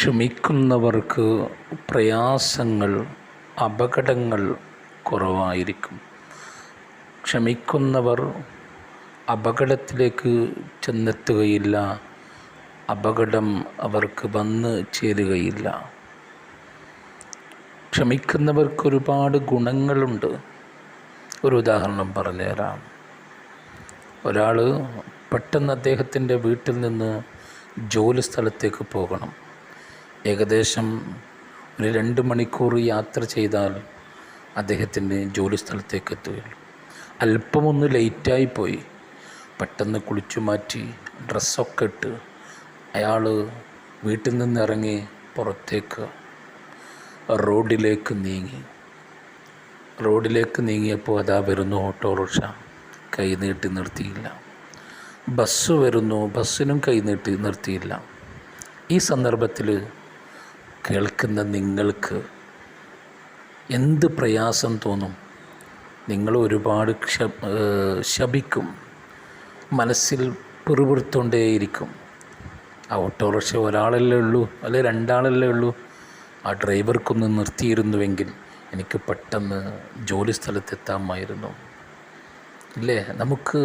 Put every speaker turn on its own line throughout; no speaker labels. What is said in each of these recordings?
ക്ഷമിക്കുന്നവർക്ക് പ്രയാസങ്ങൾ, അപകടങ്ങൾ കുറവായിരിക്കും. ക്ഷമിക്കുന്നവർ അപകടത്തിലേക്ക് ചെന്നെത്തുകയില്ല, അപകടം അവർക്ക് വന്ന് ചേരുകയില്ല. ക്ഷമിക്കുന്നവർക്ക് ഒരുപാട് ഗുണങ്ങളുണ്ട്. ഒരു ഉദാഹരണം പറഞ്ഞുതരാം. ഒരാൾ പെട്ടെന്ന് അദ്ദേഹത്തിൻ്റെ വീട്ടിൽ നിന്ന് ജോലി സ്ഥലത്തേക്ക് പോകണം. ഏകദേശം ഒരു 2 മണിക്കൂർ യാത്ര ചെയ്താൽ അദ്ദേഹത്തിൻ്റെ ജോലി സ്ഥലത്തേക്ക് എത്തുകയുള്ളൂ. അല്പമൊന്ന് ലേറ്റായിപ്പോയി. പെട്ടെന്ന് കുളിച്ചു മാറ്റി ഡ്രസ്സൊക്കെ ഇട്ട് അയാൾ വീട്ടിൽ നിന്നിറങ്ങി പുറത്തേക്ക് റോഡിലേക്ക് നീങ്ങിയപ്പോൾ അതാ വരുന്നു ഓട്ടോറിക്ഷ. കൈ നീട്ടി നിർത്തിയില്ല. ബസ് വരുന്നു, ബസ്സിനും കൈ നീട്ടി നിർത്തിയില്ല. ഈ സന്ദർഭത്തിൽ കേൾക്കുന്ന നിങ്ങൾക്ക് എന്ത് പ്രയാസം തോന്നും? നിങ്ങൾ ഒരുപാട് ശപിക്കും, മനസ്സിൽ പിറുപിറുത്തുകൊണ്ടേയിരിക്കും. ആ ഓട്ടോറിക്ഷ ഒരാളല്ലേ ഉള്ളൂ, അല്ലെങ്കിൽ 2 ആളല്ലേ ഉള്ളൂ. ആ ഡ്രൈവർക്കൊന്ന് നിർത്തിയിരുന്നുവെങ്കിൽ എനിക്ക് പെട്ടെന്ന് ജോലി സ്ഥലത്തെത്താമായിരുന്നു. ഇല്ലേ? നമുക്ക്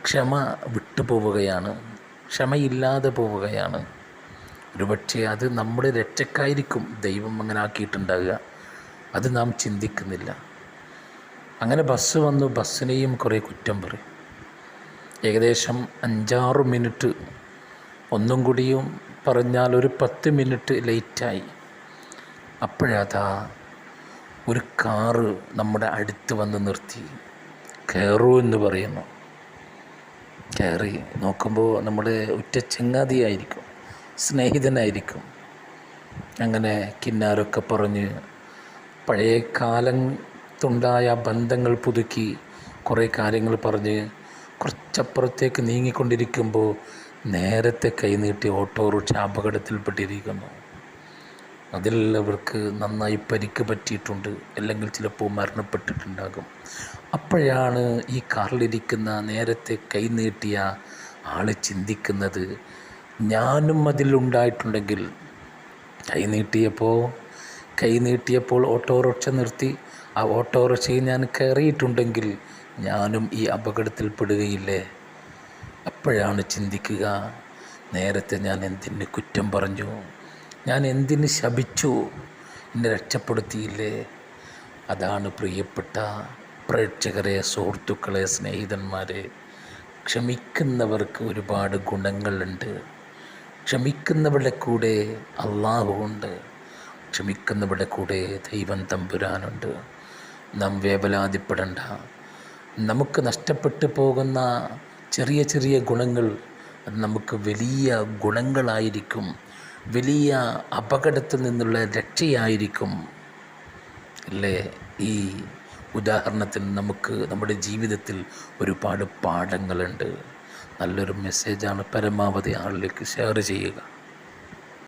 ക്ഷമ വിട്ടുപോവുകയാണ്, ക്ഷമയില്ലാതെ പോവുകയാണ്. ഒരുപക്ഷെ അത് നമ്മുടെ രക്ഷക്കായിരിക്കും ദൈവം അങ്ങനെ ആക്കിയിട്ടുണ്ടാകുക. അത് നാം ചിന്തിക്കുന്നില്ല. അങ്ങനെ ബസ് വന്നു, ബസ്സിനെയും കുറേ കുറ്റം പറയും. ഏകദേശം 5-6 മിനിറ്റ്, ഒന്നും കൂടിയും പറഞ്ഞാൽ ഒരു 10 മിനിറ്റ് ലേറ്റായി. അപ്പോഴതാ ഒരു കാറ് നമ്മുടെ അടുത്ത് വന്ന് നിർത്തി. കയറൂ എന്ന് പറയുന്നു. കയറി നോക്കുമ്പോൾ നമ്മുടെ ഉറ്റ ചങ്ങാതിയായിരിക്കും, സ്നേഹിതനായിരിക്കും. അങ്ങനെ കിന്നാരൊക്കെ പറഞ്ഞ് പഴയ കാലത്തുണ്ടായ ബന്ധങ്ങൾ പുതുക്കി കുറേ കാര്യങ്ങൾ പറഞ്ഞ് കുറച്ചപ്പുറത്തേക്ക് നീങ്ങിക്കൊണ്ടിരിക്കുമ്പോൾ നേരത്തെ കൈനീട്ടി ഓട്ടോറിക്ഷ അപകടത്തിൽപ്പെട്ടിരിക്കുന്നു. അതിലുള്ളവർക്ക് നന്നായി പരിക്ക് പറ്റിയിട്ടുണ്ട്, അല്ലെങ്കിൽ ചിലപ്പോൾ മരണപ്പെട്ടിട്ടുണ്ടാകും. അപ്പോഴാണ് ഈ കാറിലിരിക്കുന്ന നേരത്തെ കൈനീട്ടിയ ആൾ ചിന്തിക്കുന്നത്, ഞാനും അതിലുണ്ടായിട്ടുണ്ടെങ്കിൽ. കൈനീട്ടിയപ്പോൾ ഓട്ടോറിക്ഷ നിർത്തി, ആ ഓട്ടോറിക്ഷയിൽ ഞാൻ കയറിയിട്ടുണ്ടെങ്കിൽ ഞാനും ഈ അപകടത്തിൽപ്പെടുകയില്ലേ? അപ്പോഴാണ് ചിന്തിക്കുക, നേരത്തെ ഞാൻ എന്തിന് കുറ്റം പറഞ്ഞു, ഞാൻ എന്തിന് ശപിച്ചു, എന്നെ രക്ഷപ്പെടുത്തിയില്ലേ? അതാണ് പ്രിയപ്പെട്ട പ്രേക്ഷകരെ, സുഹൃത്തുക്കളെ, സ്നേഹിതന്മാരെ, ക്ഷമിക്കുന്നവർക്ക് ഒരുപാട് ഗുണങ്ങളുണ്ട്. ക്ഷമിക്കുന്നവരുടെ കൂടെ അള്ളാഹുവുണ്ട്, ക്ഷമിക്കുന്നവരുടെ കൂടെ ദൈവം തമ്പുരാനുണ്ട്. നാം വേവലാതിപ്പെടേണ്ട. നമുക്ക് നഷ്ടപ്പെട്ടു പോകുന്ന ചെറിയ ചെറിയ ഗുണങ്ങൾ അത് നമുക്ക് വലിയ ഗുണങ്ങളായിരിക്കും, വലിയ അപകടത്തിൽ നിന്നുള്ള രക്ഷയായിരിക്കും. അല്ലേ? ഈ ഉദാഹരണത്തിന് നമുക്ക് നമ്മുടെ ജീവിതത്തിൽ ഒരുപാട് പാഠങ്ങളുണ്ട്. നല്ലൊരു മെസ്സേജാണ്. പരമാവധി ആളിലേക്ക് ഷെയർ ചെയ്യുക.